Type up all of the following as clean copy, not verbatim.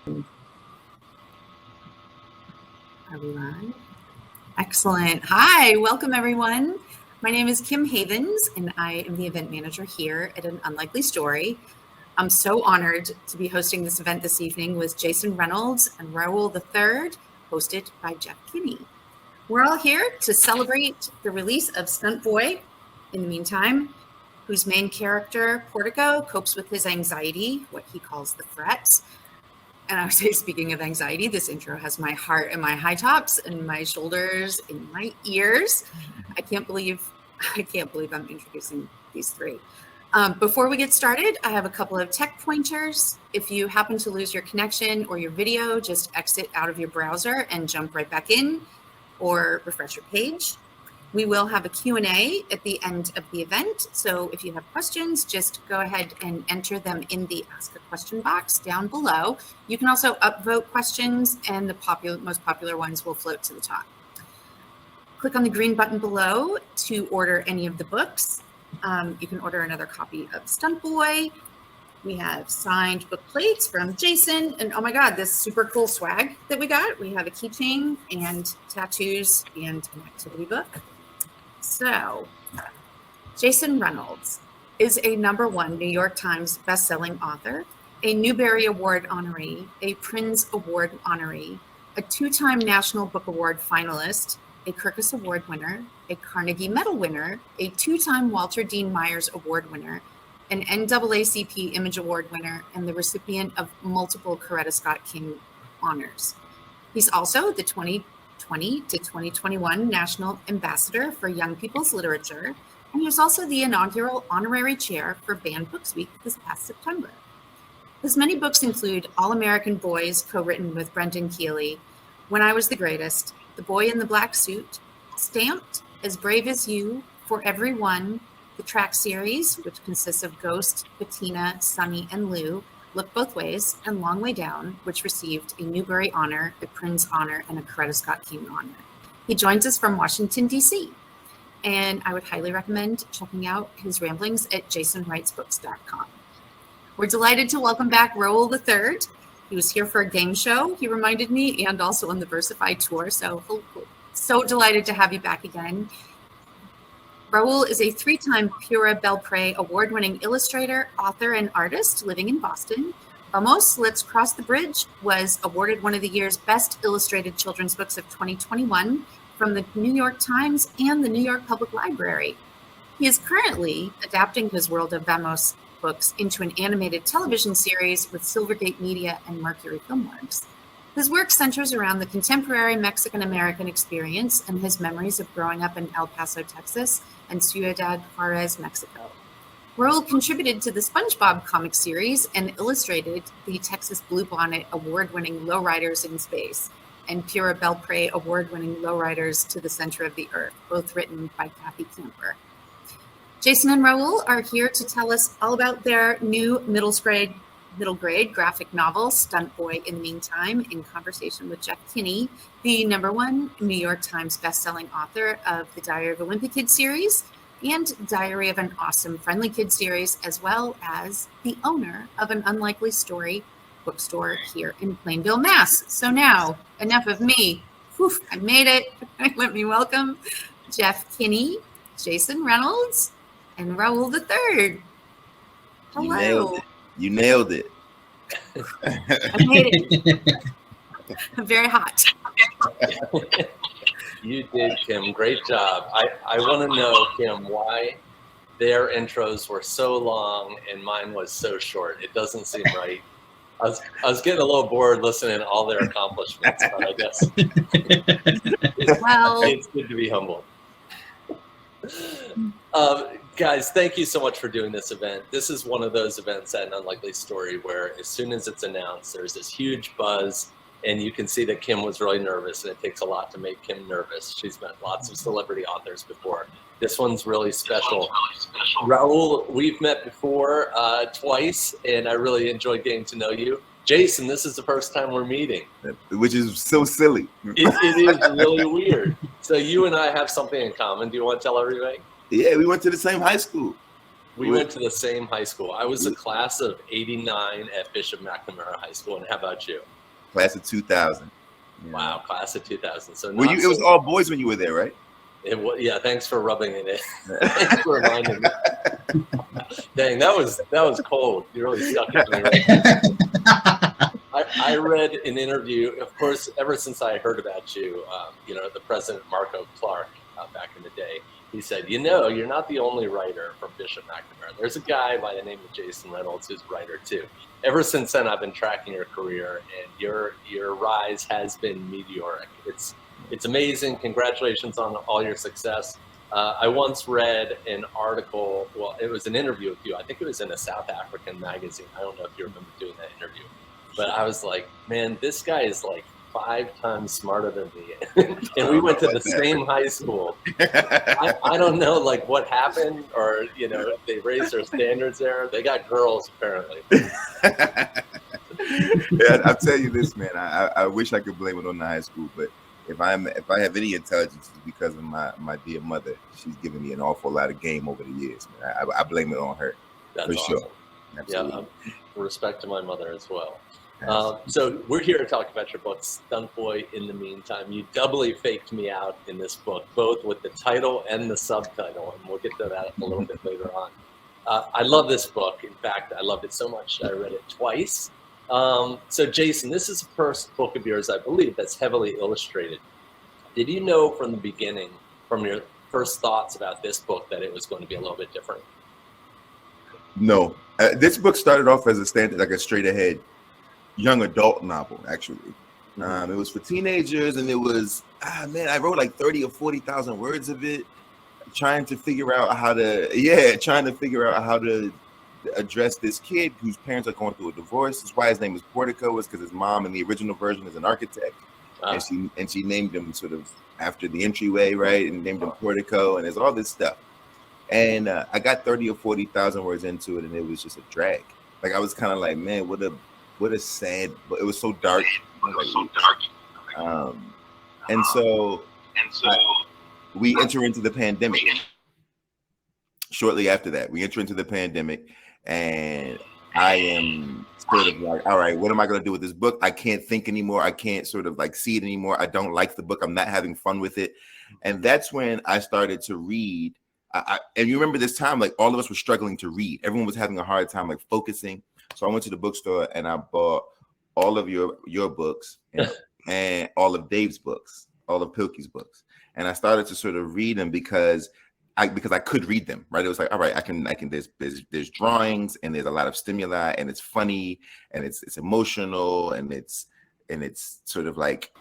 Are we live? Excellent. Hi, welcome everyone. My name is Kim Havens and I am the event manager here at An Unlikely Story. I'm so honored to be hosting this event this evening with Jason Reynolds and Raúl the Third, hosted by Jeff Kinney. We're all here to celebrate the release of STUNTUBOY. In the meantime, whose main character, Portico, copes with his anxiety, what he calls the threats. And I would say, speaking of anxiety, this intro has my heart in my high tops and my shoulders in my ears. I can't believe I'm introducing these three. Before we get started, I have a couple of tech pointers. If you happen to lose your connection or your video, just exit out of your browser and jump right back in or refresh your page. We will have a Q&A at the end of the event. So if you have questions, just go ahead and enter them in the Ask a Question box down below. You can also upvote questions and the most popular ones will float to the top. Click on the green button below to order any of the books. You can order another copy of STUNTUBOY. We have signed book plates from Jason, and oh my God, this super cool swag that we got. We have a keychain and tattoos and an activity book. So, Jason Reynolds is a #1 New York Times bestselling author, a Newbery Award honoree, a Printz Award honoree, a 2-time National Book Award finalist, a Kirkus Award winner, a Carnegie Medal winner, a 2-time Walter Dean Myers Award winner, an NAACP Image Award winner, and the recipient of multiple Coretta Scott King honors. He's also the 2020 to 2021 National Ambassador for Young People's Literature, and he was also the inaugural honorary chair for Banned Books Week this past September. His many books include All American Boys, co-written with Brendan Keeley, When I Was the Greatest, The Boy in the Black Suit, Stamped, As Brave as You, For Everyone, the track series, which consists of Ghost, Bettina, Sunny, and Lou, Look Both Ways, and Long Way Down, which received a Newbery honor, a Printz honor, and a Coretta Scott King honor. He joins us from Washington, D.C., and I would highly recommend checking out his ramblings at jasonwritesbooks.com. We're delighted to welcome back Raúl the Third. He was here for a game show, he reminded me, and also on the Versify tour, so delighted to have you back again. Raúl is a 3-time Pura Belpré award-winning illustrator, author, and artist living in Boston. Vamos, Let's Cross the Bridge was awarded one of the year's best illustrated children's books of 2021 from the New York Times and the New York Public Library. He is currently adapting his World of Vamos books into an animated television series with Silvergate Media and Mercury Filmworks. His work centers around the contemporary Mexican-American experience and his memories of growing up in El Paso, Texas, and Ciudad Juarez, Mexico. Raúl contributed to the SpongeBob comic series and illustrated the Texas Bluebonnet award-winning Lowriders in Space and Pura Belpré award-winning Lowriders to the Center of the Earth, both written by Kathy Camper. Jason and Raúl are here to tell us all about their new middle grade graphic novel, STUNTUBOY, in the meantime, in conversation with Jeff Kinney, the #1 New York Times bestselling author of the Diary of a Wimpy Kid series and Diary of an Awesome Friendly Kid series, as well as the owner of An Unlikely Story bookstore here in Plainville, Mass. So now, enough of me. Whew, I made it. Let me welcome Jeff Kinney, Jason Reynolds, and Raúl the Third. Hello. You nailed it. I made it. I'm very hot. You did, Kim. Great job. I want to know, Kim, why their intros were so long and mine was so short. It doesn't seem right. I was getting a little bored listening to all their accomplishments, but I guess Well, it's good to be humble. Guys, thank you so much for doing this event. This is one of those events at An Unlikely Story where as soon as it's announced, there's this huge buzz, and you can see that Kim was really nervous, and it takes a lot to make Kim nervous. She's met lots of celebrity authors before. This one's really special. Raúl, we've met before twice, and I really enjoyed getting to know you. Jason, this is the first time we're meeting. Which is so silly. It is really weird. So you and I have something in common. Do you want to tell everybody? Yeah, we went to the same high school. We went to the same high school. I was a class of '89 at Bishop McNamara High School. And how about you? Class of 2000. Yeah. Wow, class of 2000. So Well, it was all boys when you were there, right? It was, yeah. Thanks for rubbing it in. Thanks for reminding me. Dang, that was cold. You really stuck it to me right. I read an interview, of course, ever since I heard about you, the president Marco Clark back in the day. He said, you're not the only writer from Bishop McNamara. There's a guy by the name of Jason Reynolds who's a writer too. Ever since then, I've been tracking your career, and your rise has been meteoric. It's amazing. Congratulations on all your success. I once read an article. Well, it was an interview with you. I think it was in a South African magazine. I don't know if you remember doing that interview, but I was like, man, this guy is like 5 times smarter than me, and we went to the same high school. I don't know, like what happened, or they raised their standards there. They got girls apparently. Yeah, I'll tell you this, man. I wish I could blame it on the high school, but if I have any intelligence, it's because of my dear mother. She's given me an awful lot of game over the years, man. I blame it on her. That's for awesome. Sure. Absolutely. Yeah, respect to my mother as well. So we're here to talk about your book, Stunt Boy. In the meantime, you doubly faked me out in this book, both with the title and the subtitle, and we'll get to that a little bit later on. I love this book. In fact, I loved it so much I read it twice. So Jason, this is the first book of yours, I believe, that's heavily illustrated. Did you know from the beginning, from your first thoughts about this book, that it was going to be a little bit different? No, this book started off as a standard, like a straight ahead young adult novel, actually. It was for teenagers, and it was, I wrote like 30 or 40,000 words of it, trying to figure out how to address this kid whose parents are going through a divorce. That's why his name is Portico, is because his mom in the original version is an architect, and she named him sort of after the entryway, right, and named him Portico, and there's all this stuff. And I got 30 or 40,000 words into it, and it was just a drag. Like, I was kind of like, man, what a sad, but it was so dark. And so we enter into the pandemic. Shortly after that, we enter into the pandemic, and I am sort of like, all right, what am I going to do with this book? I can't think anymore. I can't sort of like see it anymore. I don't like the book. I'm not having fun with it. And that's when I started to read. And you remember this time, like all of us were struggling to read. Everyone was having a hard time like focusing. So I went to the bookstore and I bought all of your books and all of Dave's books, all of Pilkey's books. And I started to sort of read them because I could read them, right? It was like, all right, I can there's drawings, and there's a lot of stimuli, and it's funny, and it's emotional, and it's sort of like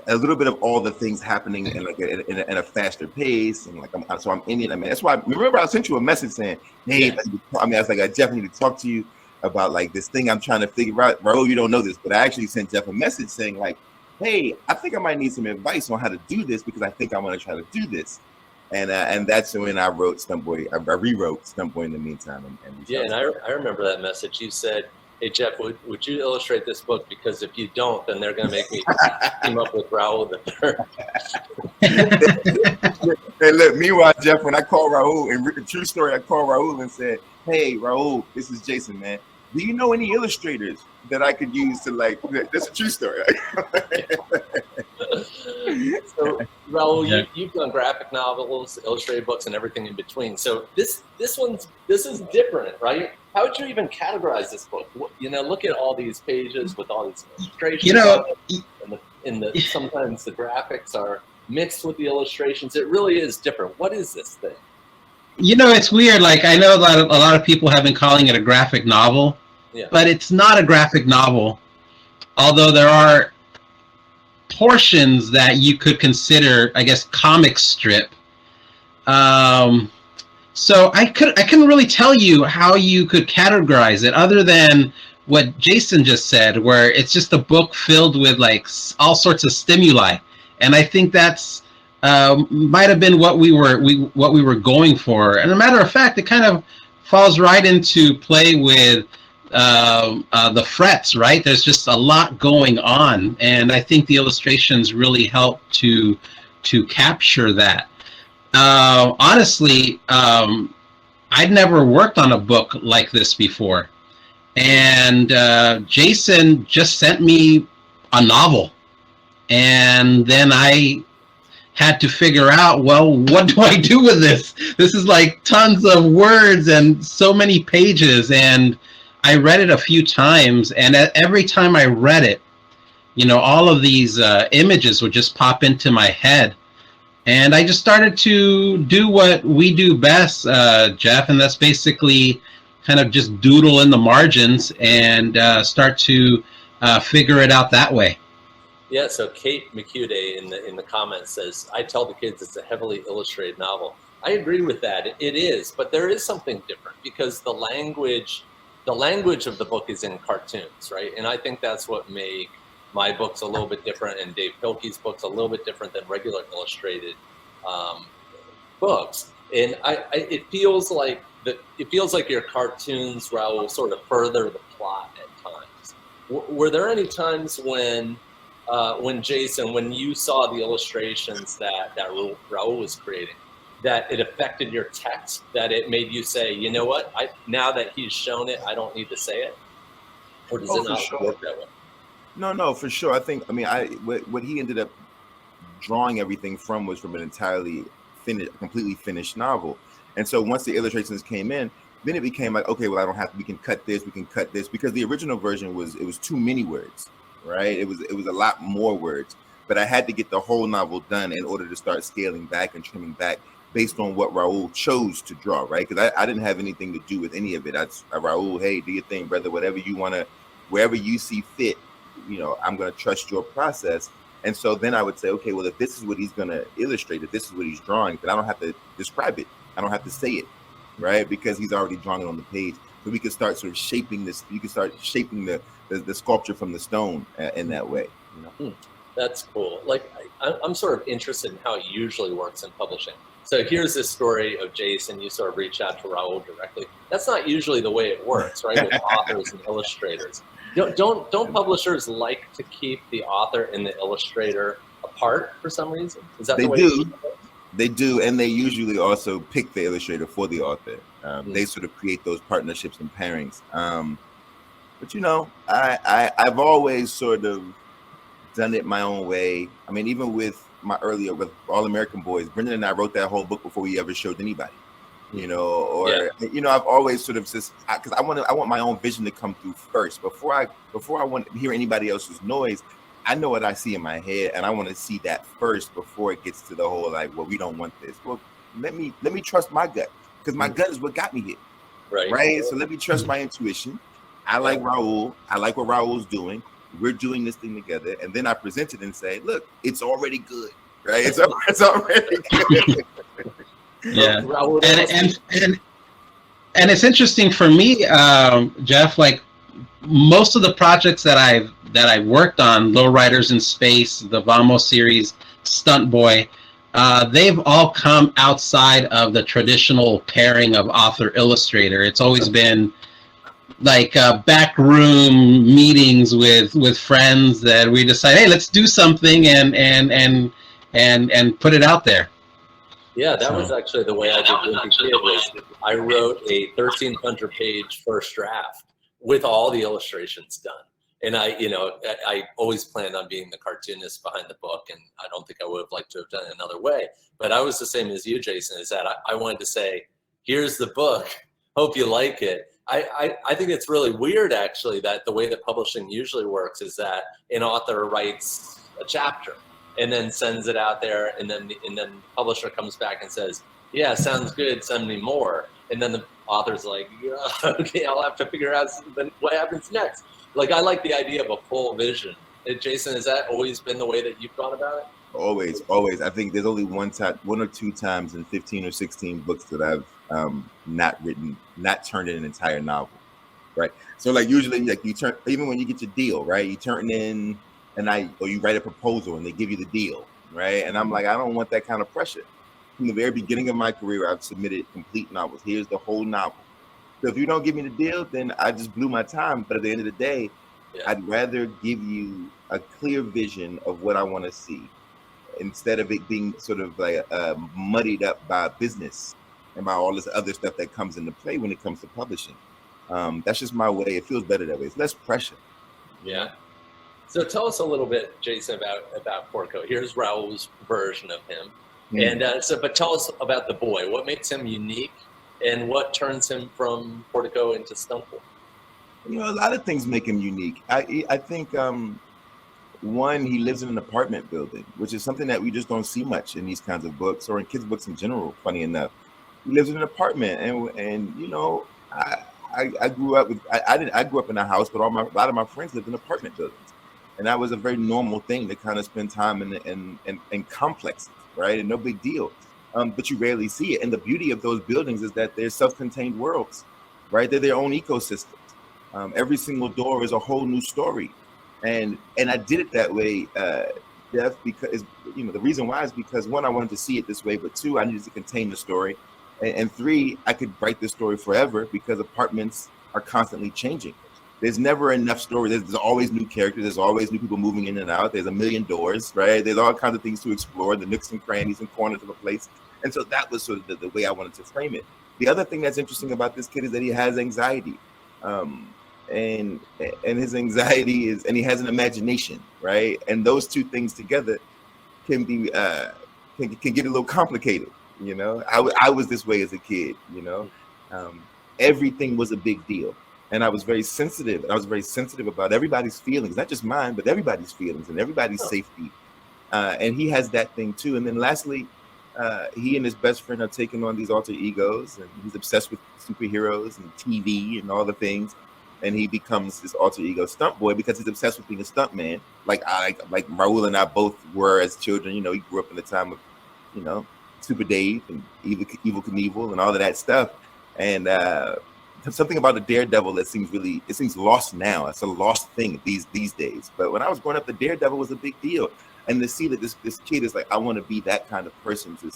a little bit of all the things happening in a faster pace, and like I'm in it. I mean, that's why. Remember, I sent you a message saying, "Hey, I was like, I definitely need to talk to you about like this thing I'm trying to figure out." Raúl, you don't know this, but I actually sent Jeff a message saying like, "Hey, I think I might need some advice on how to do this because I think I want to try to do this." And that's when I wrote Stunt Boy. I rewrote Stunt Boy in the meantime. And I remember that message. You said, "Hey Jeff, would you illustrate this book? Because if you don't, then they're going to make me team up with Raúl the Third." Hey, look. Meanwhile, Jeff, when I called Raúl, and true story, I called Raúl and said, "Hey, Raúl, this is Jason, man. Do you know any illustrators that I could use to like?" That's a true story. So, Raúl, you've done graphic novels, illustrated books, and everything in between. So this is different, right? How would you even categorize this book? Look at all these pages with all these illustrations. Sometimes the graphics are mixed with the illustrations. It really is different. What is this thing? It's weird. Like, I know a lot of people have been calling it a graphic novel, but it's not a graphic novel. Although there are portions that you could consider, I guess, comic strip. So I couldn't really tell you how you could categorize it, other than what Jason just said, where it's just a book filled with like all sorts of stimuli, and I think that's might have been what we were going for. And as a matter of fact, it kind of falls right into play with the frets, right? There's just a lot going on, and I think the illustrations really help to capture that. Honestly, I'd never worked on a book like this before, and Jason just sent me a novel. And then I had to figure out, well, what do I do with this? This is like tons of words and so many pages. And I read it a few times, and every time I read it, you know, all of these images would just pop into my head. And I just started to do what we do best, Jeff, and that's basically kind of just doodle in the margins and start to figure it out that way. Yeah, so Kate McCuday in the comments says, I tell the kids it's a heavily illustrated novel. I agree with that. It is, but there is something different because the language of the book is in cartoons, right? And I think that's what make my books a little bit different and Dave Pilkey's books a little bit different than regular illustrated books. And it feels like your cartoons, Raúl, sort of further the plot at times. Were there any times when Jason, when you saw the illustrations that Raúl was creating, that it affected your text, that it made you say, you know what, now that he's shown it, I don't need to say it? Or does it not work that way? No, for sure. I think, what he ended up drawing everything from was from an entirely completely finished novel. And so once the illustrations came in, then it became like, okay, well, we can cut this, because the original version it was too many words, right? It was a lot more words, but I had to get the whole novel done in order to start scaling back and trimming back based on what Raúl chose to draw, right? Because I didn't have anything to do with any of it. Raúl, hey, do your thing, brother, whatever you want to, wherever you see fit, you know, I'm going to trust your process. And so then I would say, okay, well, if this is what he's going to illustrate, if this is what he's drawing, then I don't have to describe it. I don't have to say it, right? Because he's already drawn it on the page. So we can start sort of shaping this. You can start shaping the sculpture from the stone in that way. You know? That's cool. Like, I'm sort of interested in how it usually works in publishing. So here's this story of Jason. You sort of reach out to Raúl directly. That's not usually the way it works, right? With authors and illustrators. Don't publishers like to keep the author and the illustrator apart for some reason? Is that they the way do? They do, and they usually also pick the illustrator for the author. They sort of create those partnerships and pairings. But you know, I've always sort of done it my own way. I mean, even with All American Boys, Brendan and I wrote that whole book before we ever showed anybody. You know, you know, I've always sort of just, because I want my own vision to come through first before I want to hear anybody else's noise. I know what I see in my head, and I want to see that first before it gets to the whole like, well, we don't want this. Well, let me trust my gut, because my gut is what got me here. Right. So let me trust my intuition. I like Raúl. I like what Raúl's doing. We're doing this thing together, and then I present it and say, look, it's already good. Right. It's already good. Yeah, and it's interesting for me, Jeff. Like most of the projects that I've worked on, Lowriders in Space, the Vamos series, STUNTUBOY, they've all come outside of the traditional pairing of author illustrator. It's always been like backroom meetings with friends that we decide, hey, let's do something and put it out there. Yeah, that was actually the way I did Wimpy. I wrote a 1,300-page first draft with all the illustrations done. And I always planned on being the cartoonist behind the book, and I don't think I would have liked to have done it another way. But I was the same as you, Jason, is that I wanted to say, here's the book, hope you like it. I think it's really weird, actually, that the way that publishing usually works is that an author writes a chapter and then sends it out there, and then the publisher comes back and says, yeah, sounds good, send me more. And then the author's like, yeah, okay, I'll have to figure out what happens next. Like, I like the idea of a full vision. Jason, has that always been the way that you've gone about it? Always. I think there's only one or two times in 15 or 16 books that I've not turned in an entire novel, right? So like usually, like you turn, even when you get your deal, right? You turn in or you write a proposal and they give you the deal, right? And I'm like, I don't want that kind of pressure. From the very beginning of my career, I've submitted complete novels. Here's the whole novel. So if you don't give me the deal, then I just blew my time. But at the end of the day, I'd rather give you a clear vision of what I want to see, instead of it being sort of like muddied up by business and by all this other stuff that comes into play when it comes to publishing. That's just my way. It feels better that way. It's less pressure. Yeah. So tell us a little bit, Jason, about Portico. Here's Raúl's version of him. Mm-hmm. But tell us about the boy. What makes him unique, and what turns him from Portico into Stuntboy? You know, a lot of things make him unique. I think one, he lives in an apartment building, which is something that we just don't see much in these kinds of books or in kids' books in general. Funny enough, he lives in an apartment, and you know, I grew up with I grew up in a house, but a lot of my friends lived in apartment buildings, and that was a very normal thing to kind of spend time in complexes, right? And no big deal. But you rarely see it. And the beauty of those buildings is that they're self-contained worlds, right? They're their own ecosystems. Every single door is a whole new story. And I did it that way, Jeff, because, you know, the reason why is because, one, I wanted to see it this way, but two, I needed to contain the story. And three, I could write this story forever because apartments are constantly changing. There's never enough story. There's always new characters. There's always new people moving in and out. There's a million doors, right? There's all kinds of things to explore, the nooks and crannies and corners of a place. And so that was sort of the way I wanted to frame it. The other thing that's interesting about this kid is that he has anxiety. And his anxiety is, and he has an imagination, right? And those two things together can be can get a little complicated. You know, I was this way as a kid. You know, everything was a big deal, and I was very sensitive. I was very sensitive about everybody's feelings, not just mine, but everybody's feelings and everybody's safety. And he has that thing too. And then lastly, he and his best friend are taking on these alter egos, and he's obsessed with superheroes and TV and all the things. And he becomes this alter ego stunt boy because he's obsessed with being a stunt man, like Raúl and I both were as children. You know, he grew up in the time of, you know, Super Dave and Evil Knievel and all of that stuff. And something about the Daredevil that seems lost now. It's a lost thing these days. But when I was growing up, the Daredevil was a big deal. And to see that this kid is like, I want to be that kind of person to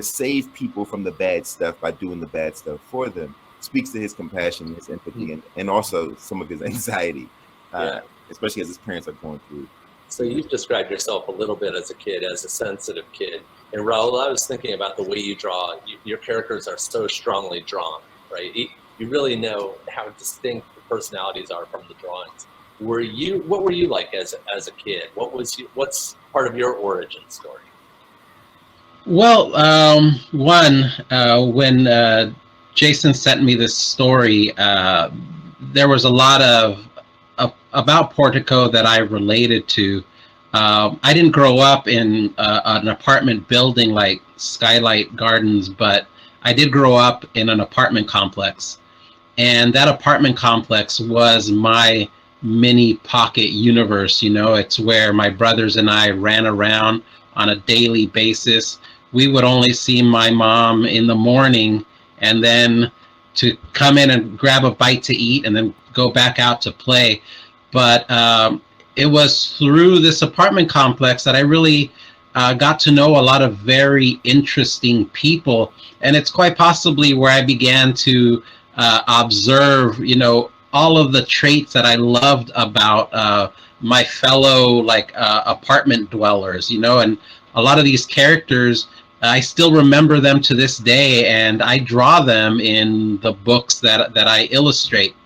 save people from the bad stuff by doing the bad stuff for them, speaks to his compassion, his empathy, and also some of his anxiety, especially as his parents are going through. So you've described yourself a little bit as a kid, as a sensitive kid. And Raúl, I was thinking about the way you draw. Your characters are so strongly drawn, right? You really know how distinct the personalities are from the drawings. What were you like as a kid? What's part of your origin story? Well, when Jason sent me this story, there was a lot of about Portico that I related to. I didn't grow up in an apartment building like Skylight Gardens, but I did grow up in an apartment complex. And that apartment complex was my mini pocket universe. You know, it's where my brothers and I ran around on a daily basis. We would only see my mom in the morning, and then to come in and grab a bite to eat and then go back out to play. But it was through this apartment complex that I really got to know a lot of very interesting people. And it's quite possibly where I began to observe, you know, all of the traits that I loved about my fellow apartment dwellers, you know, and a lot of these characters, I still remember them to this day, and I draw them in the books that I illustrate.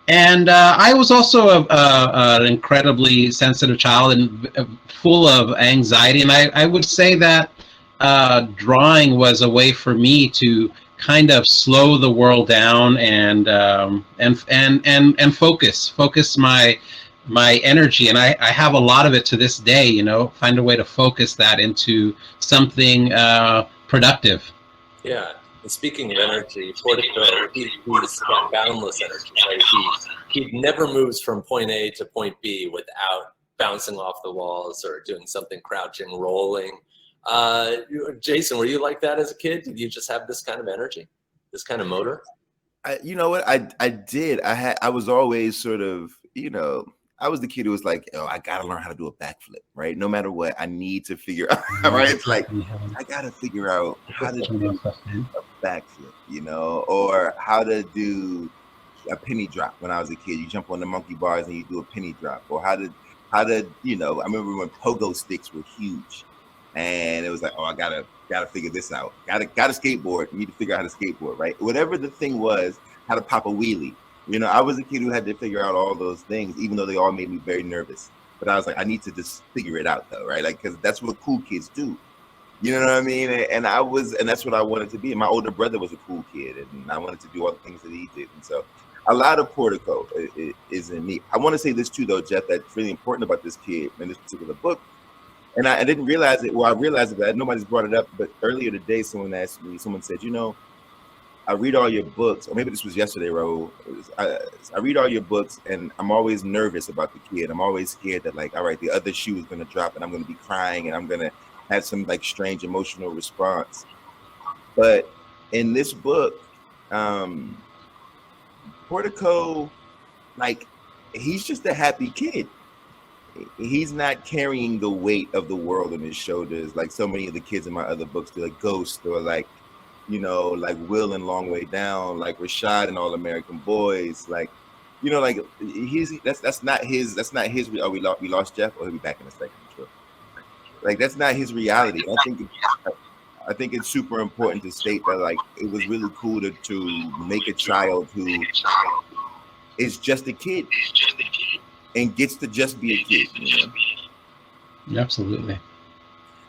And I was also an incredibly sensitive child and full of anxiety. And I would say that drawing was a way for me to kind of slow the world down and focus my energy. And I have a lot of it to this day, you know, find a way to focus that into something productive. Yeah. And speaking of energy, Portico, he's got boundless energy, right? He never moves from point A to point B without bouncing off the walls or doing something crouching, rolling. Jason, were you like that as a kid? Did you just have this kind of energy, this kind of motor? You know what? I did. I was always sort of, you know, I was the kid who was like, oh, I got to learn how to do a backflip, right? No matter what, I need to figure out, right? It's like, I got to figure out how to do a backflip, you know, or how to do a penny drop. When I was a kid, you jump on the monkey bars and you do a penny drop, or how to, you know, I remember when pogo sticks were huge, and it was like, oh, I gotta figure this out. Gotta skateboard. You need to figure out how to skateboard, right? Whatever the thing was, how to pop a wheelie, You know, I was a kid who had to figure out all those things, even though they all made me very nervous. But I was like, I need to just figure it out, though, right? Like, because that's what cool kids do. You know what I mean? And that's what I wanted to be. And my older brother was a cool kid, and I wanted to do all the things that he did. And so, a lot of Portico is in me. I want to say this too, though, Jeff. That's really important about this kid in this particular book. And I didn't realize it. Well, I realized it, but nobody's brought it up. But earlier today, someone said, you know, I read all your books, or maybe this was yesterday, Raúl. I read all your books, and I'm always nervous about the kid. I'm always scared that, like, all right, the other shoe is going to drop, and I'm going to be crying, and I'm going to have some, like, strange emotional response. But in this book, Portico, like, he's just a happy kid. He's not carrying the weight of the world on his shoulders like so many of the kids in my other books do, like Ghost, or like, you know, like Will in Long Way Down, like Rashad in All American Boys, like, you know, like that's not his. Oh, we lost Jeff. Oh, he'll be back in a second. Sure. Like, that's not his reality. I think it's super important to state that, like, it was really cool to make a child who is just a kid and gets to just be a kid. You know? Absolutely.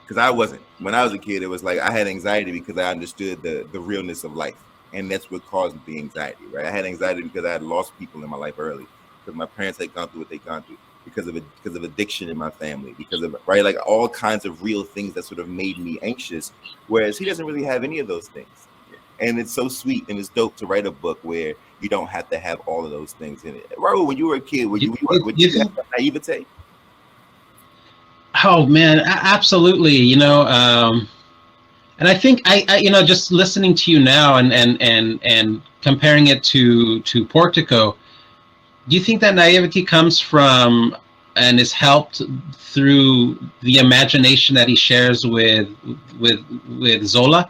Because I wasn't. When I was a kid, it was like I had anxiety because I understood the realness of life. And that's what caused the anxiety, right? I had anxiety because I had lost people in my life early, because my parents had gone through what they'd gone through, because of addiction in my family, because of, right, like all kinds of real things that sort of made me anxious. Whereas he doesn't really have any of those things. And it's so sweet and it's dope to write a book where you don't have to have all of those things in it. Raúl, when you were a kid, would you have that naivete? Oh man, absolutely. You know, and I think I you know, just listening to you now and comparing it to Portico, do you think that naivety comes from and is helped through the imagination that he shares with Zola?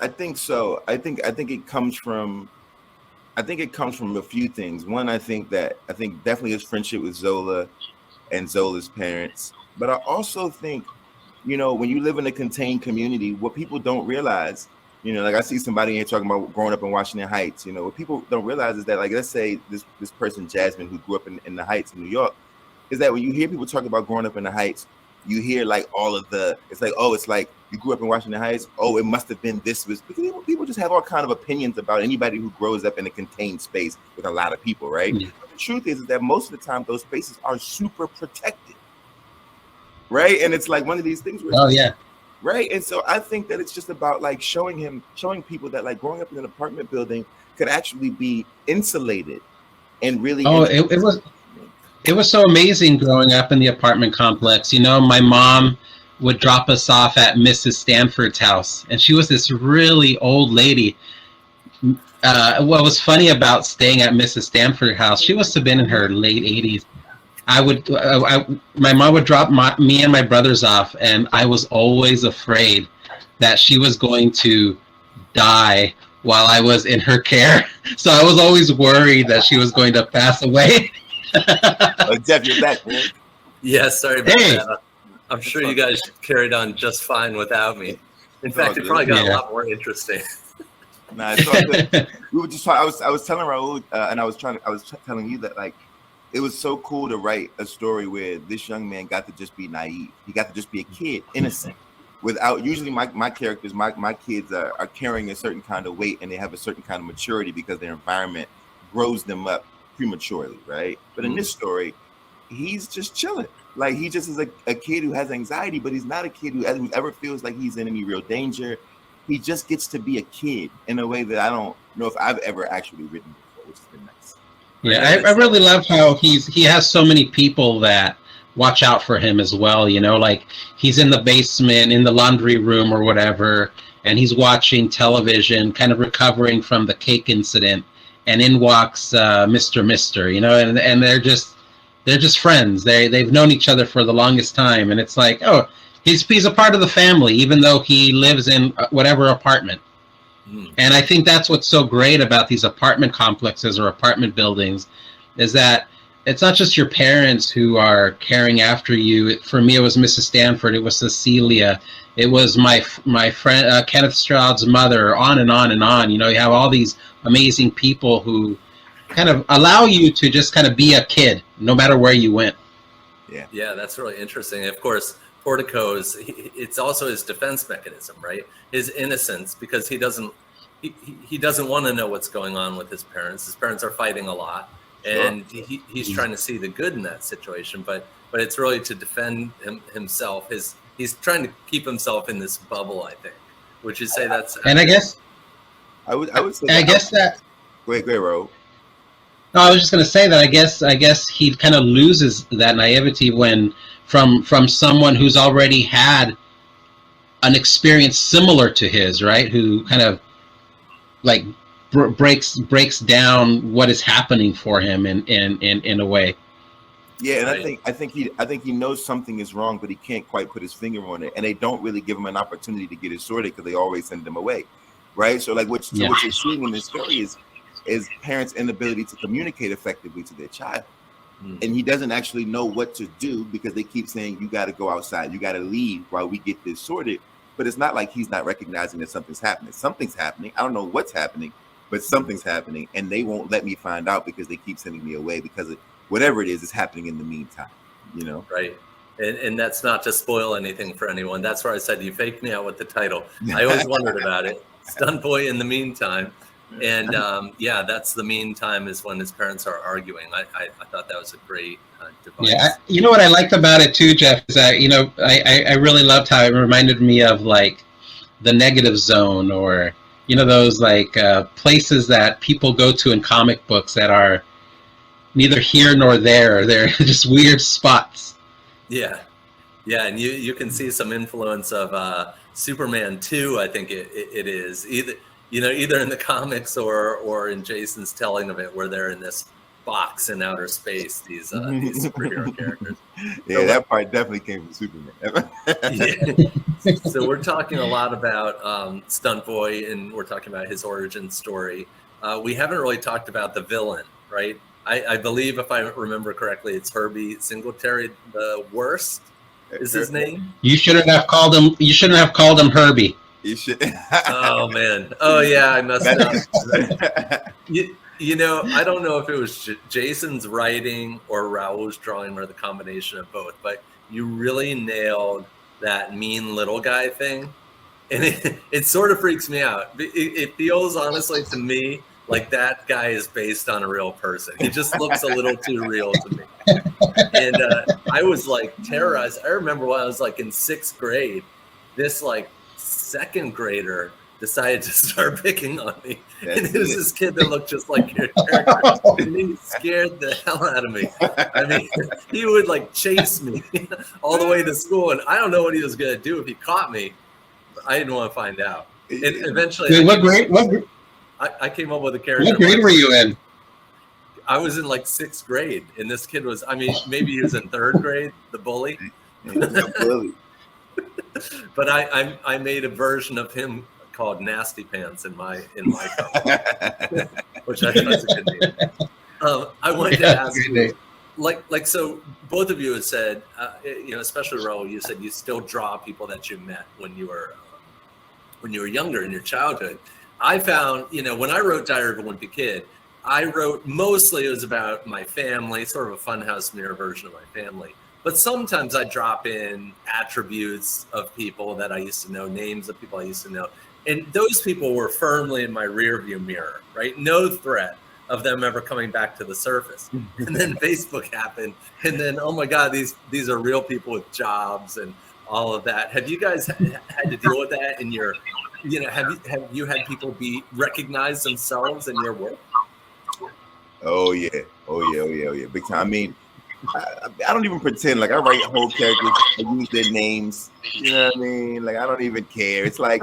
I think so. I think it comes from a few things. One, I think definitely his friendship with Zola and Zola's parents. But I also think, you know, when you live in a contained community, what people don't realize, you know, like I see somebody here talking about growing up in Washington Heights, you know, what people don't realize is that, like, let's say this person, Jasmine, who grew up in the Heights in New York, is that when you hear people talk about growing up in the Heights, you hear like all of it's like, oh, it's like you grew up in Washington Heights. Oh, it must have been this. Because people just have all kind of opinions about anybody who grows up in a contained space with a lot of people, right? Mm-hmm. But the truth is that most of the time those spaces are super protected, right? And it's like one of these things where, oh yeah, right. And so I think that it's just about like showing people that, like, growing up in an apartment building could actually be insulated and really. Oh, it was so amazing growing up in the apartment complex. You know, my mom would drop us off at Mrs. Stanford's house, and she was this really old lady. What was funny about staying at Mrs. Stanford's house, she must have been in her late 80s. My mom would drop me and my brothers off, and I was always afraid that she was going to die while I was in her care. So I was always worried that she was going to pass away. Oh, Jeff, you're back, man. Yeah, sorry about that. I'm sure you guys carried on just fine without me. In fact, it probably got a lot more interesting. Nah, it's all good. We were just talking. I was telling Raúl, and I was telling you that, like, it was so cool to write a story where this young man got to just be naive. He got to just be a kid, innocent, without. Usually, my characters, my kids are carrying a certain kind of weight, and they have a certain kind of maturity because their environment grows them up prematurely, right? But in this story, he's just chilling. Like, he just is a kid who has anxiety, but he's not a kid who ever feels like he's in any real danger. He just gets to be a kid in a way that I don't know if I've ever actually written before, which has been nice. Yeah, I really love how he has so many people that watch out for him as well. You know, like, he's in the basement, in the laundry room or whatever, and he's watching television, kind of recovering from the cake incident. And in walks Mr. You know, and they're just friends. They've known each other for the longest time, and it's like, oh, he's a part of the family, even though he lives in whatever apartment. And I think that's what's so great about these apartment complexes or apartment buildings, is that it's not just your parents who are caring after you. For me, it was Mrs. Stanford, it was Cecilia, it was my friend Kenneth Stroud's mother, on and on and on. You know, you have all these amazing people who kind of allow you to just kind of be a kid no matter where you went. Yeah, that's really interesting. Of course, Portico's, it's also his defense mechanism, right? His innocence, because he doesn't want to know what's going on with his parents. His parents are fighting a lot, and he's trying to see the good in that situation. But it's really to defend himself. He's trying to keep himself in this bubble, I think. Would you say that's? And I guess I would say. I guess that. Great, Raúl. No, I was just going to say that I guess he kind of loses that naivety when from someone who's already had an experience similar to his, right? Who kind of like breaks down what is happening for him in a way. Yeah, and I think he knows something is wrong, but he can't quite put his finger on it, and they don't really give him an opportunity to get it sorted because they always send him away, right? So like what you're seeing in this story is parents' inability to communicate effectively to their child. And he doesn't actually know what to do because they keep saying, you got to go outside, you got to leave while we get this sorted. But it's not like he's not recognizing that something's happening. Something's happening. I don't know what's happening, but something's happening, and they won't let me find out because they keep sending me away because whatever it is happening in the meantime, you know? Right. And that's not to spoil anything for anyone. That's where I said you faked me out with the title. I always wondered about it. Stunt Boy in the Meantime. And that's the meantime is when his parents are arguing. I thought that was a great device. Yeah, you know what I liked about it too, Jeff, is that, I really loved how it reminded me of like the negative zone, or, those like places that people go to in comic books that are neither here nor there. They're just weird spots. Yeah. Yeah, and you can see some influence of Superman 2, I think it is. Either in the comics or in Jason's telling of it, where they're in this box in outer space, these superhero characters. Yeah, that part definitely came from Superman. Yeah. So we're talking a lot about Stunt Boy, and we're talking about his origin story. We haven't really talked about the villain, right? I believe, if I remember correctly, it's Herbie Singletary the Worst is his name. You shouldn't have called him Herbie. You should. Oh man. Oh yeah, I messed up. I don't know if it was Jason's writing or Raúl's drawing or the combination of both, but you really nailed that mean little guy thing, and it sort of freaks me out. It feels honestly to me like that guy is based on a real person. He just looks a little too real to me. And I was like terrorized. I remember when I was like in 6th grade, this like 2nd grader decided to start picking on me. And it was this kid that looked just like your character. And he scared the hell out of me. I mean, he would like chase me all the way to school. And I don't know what he was going to do if he caught me. But I didn't want to find out. And eventually, wait, what grade? I came up with a character. What grade were you in? I was in like 6th grade, and this kid was, maybe he was in 3rd grade, the bully. But I made a version of him called Nasty Pants in my company, which I think is a good name. I wanted to ask you, like so both of you had said, especially Raúl, you said you still draw people that you met when you were younger in your childhood. I found, when I wrote Diary of a Wimpy Kid, I wrote mostly it was about my family, sort of a funhouse mirror version of my family. But sometimes I drop in attributes of people that I used to know, names of people I used to know. And those people were firmly in my rearview mirror, right? No threat of them ever coming back to the surface. And then Facebook happened. And then, oh my God, these are real people with jobs and all of that. Have you guys had to deal with that in your, have you had people recognize themselves in your work? Oh yeah, big time. I mean, I don't even pretend. Like, I write whole characters, I use their names. You know what I mean? Like, I don't even care. It's like,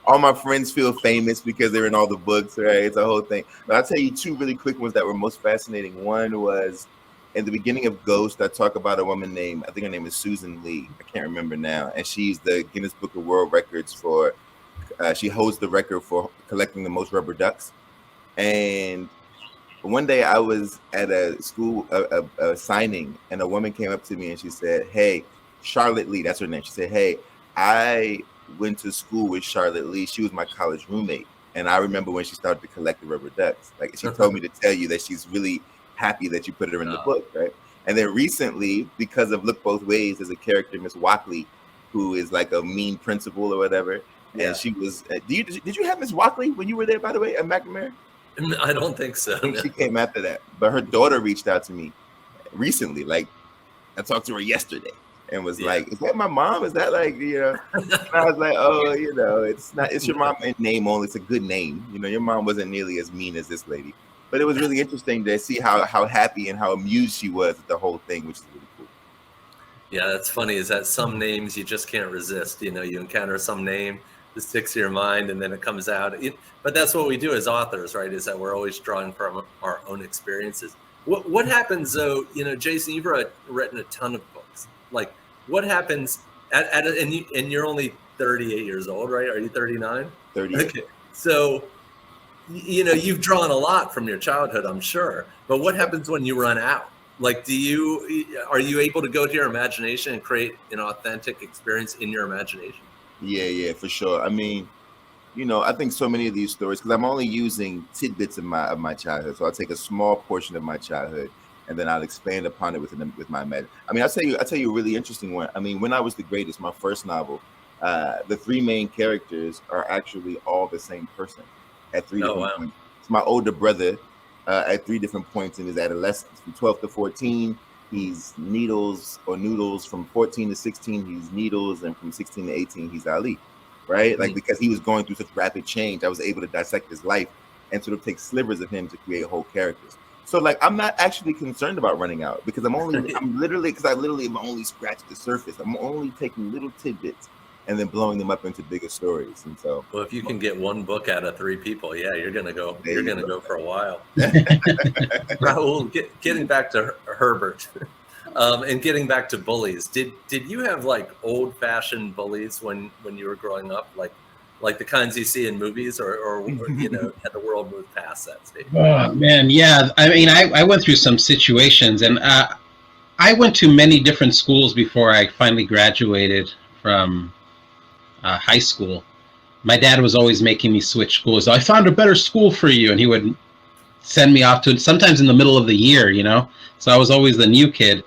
all my friends feel famous because they're in all the books, right? It's a whole thing. But I'll tell you 2 really quick ones that were most fascinating. One was in the beginning of Ghost. I talk about a woman named, I think her name is Susan Lee. I can't remember now. And she's the Guinness Book of World Records for, she holds the record for collecting the most rubber ducks. And one day I was at a school a signing, and a woman came up to me and she said, "Hey, Charlotte Lee," that's her name. She said, "Hey, I went to school with Charlotte Lee. She was my college roommate." And I remember when she started to collect the rubber ducks, like she told me to tell you that she's really happy that you put her in the book, right? And then recently, because of Look Both Ways, there's a character, Miss Walkley, who is like a mean principal or whatever. Yeah. And she was, did you have Miss Walkley when you were there, by the way, at McNamara? I don't think so. No. She came after that. But her daughter reached out to me recently. Like, I talked to her yesterday and was like, is that my mom? Is that like, you know? And I was like, oh, you know, it's not, it's your mom's name only. It's a good name. You know, your mom wasn't nearly as mean as this lady. But it was really interesting to see how happy and how amused she was at the whole thing, which is really cool. Yeah, that's funny, is that some names you just can't resist. You know, you encounter some name that sticks to your mind and then it comes out. But that's what we do as authors, right? Is that we're always drawing from our own experiences. What happens though, you know, Jason, you've written a ton of books. Like what happens and you're only 38 years old, right? Are you 39? 38. Okay. So, you know, you've drawn a lot from your childhood, I'm sure. But what happens when you run out? Like, are you able to go to your imagination and create an authentic experience in your imagination? Yeah, for sure. I mean, you know, I think so many of these stories, because I'm only using tidbits of my childhood. So I'll take a small portion of my childhood and then I'll expand upon it with my imagination. I mean, I'll tell you a really interesting one. I mean, When I Was the Greatest, my first novel, the three main characters are actually all the same person at three different points. It's my older brother at three different points in his adolescence. From 12 to 14, he's Needles or Noodles. From 14 to 16, he's Needles. And from 16 to 18, he's Ali, right? Like, because he was going through such rapid change, I was able to dissect his life and sort of take slivers of him to create whole characters. So like, I'm not actually concerned about running out because I literally have only scratched the surface. I'm only taking little tidbits and then blowing them up into bigger stories. And so, well, if you can get one book out of three people, yeah, you're gonna go for a while. Raúl, getting back to Herbert, and getting back to bullies, did you have like old-fashioned bullies when you were growing up, like the kinds you see in movies, or you know, had the world moved past that stage? Oh man, yeah. I mean, I went through some situations, and I went to many different schools before I finally graduated from high school. My dad was always making me switch schools. I found a better school for you, and he would send me off to it, sometimes in the middle of the year, you know. So I was always the new kid.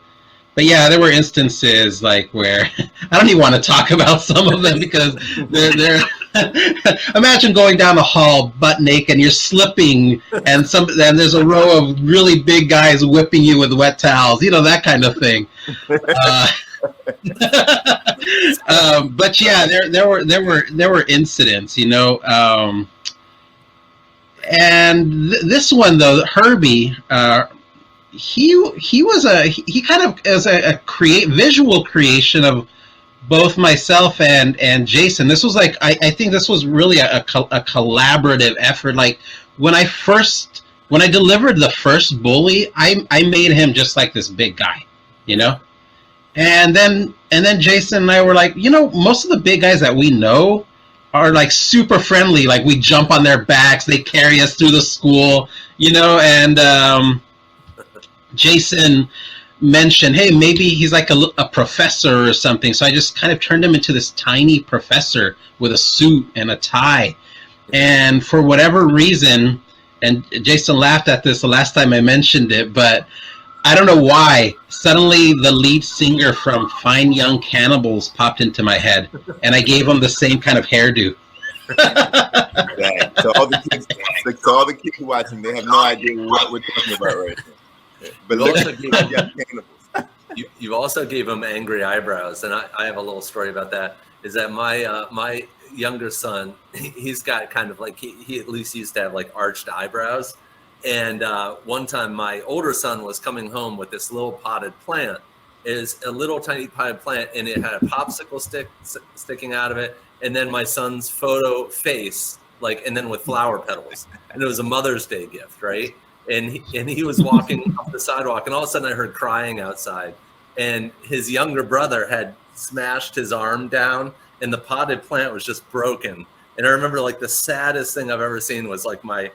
But yeah, there were instances like where I don't even want to talk about some of them because they're imagine going down the hall butt naked and you're slipping and there's a row of really big guys whipping you with wet towels, you know, that kind of thing. But yeah, there were incidents, you know, and this one though, Herbie, he kind of as a visual creation of both myself and Jason. This was like I think this was really a collaborative effort. Like when I delivered the first bully, I made him just like this big guy, you know. And then Jason and I were like, you know, most of the big guys that we know are like super friendly. Like we jump on their backs, they carry us through the school, you know. And Jason mentioned, hey, maybe he's like a professor or something. So I just kind of turned him into this tiny professor with a suit and a tie. And for whatever reason, and Jason laughed at this the last time I mentioned it, but I don't know why, suddenly the lead singer from Fine Young Cannibals popped into my head, and I gave him the same kind of hairdo. So all the kids watching, they have no idea what we're talking about right now. But you also gave him angry eyebrows, and I have a little story about that. Is that my younger son, he's got kind of like he at least used to have like arched eyebrows. And one time my older son was coming home with this little potted plant. Is a little tiny potted plant, and it had a popsicle stick sticking out of it, and then my son's photo face, like, and then with flower petals. And it was a Mother's Day gift, right? And he was walking up the sidewalk, and all of a sudden I heard crying outside. And his younger brother had smashed his arm down, and the potted plant was just broken. And I remember like the saddest thing I've ever seen was like my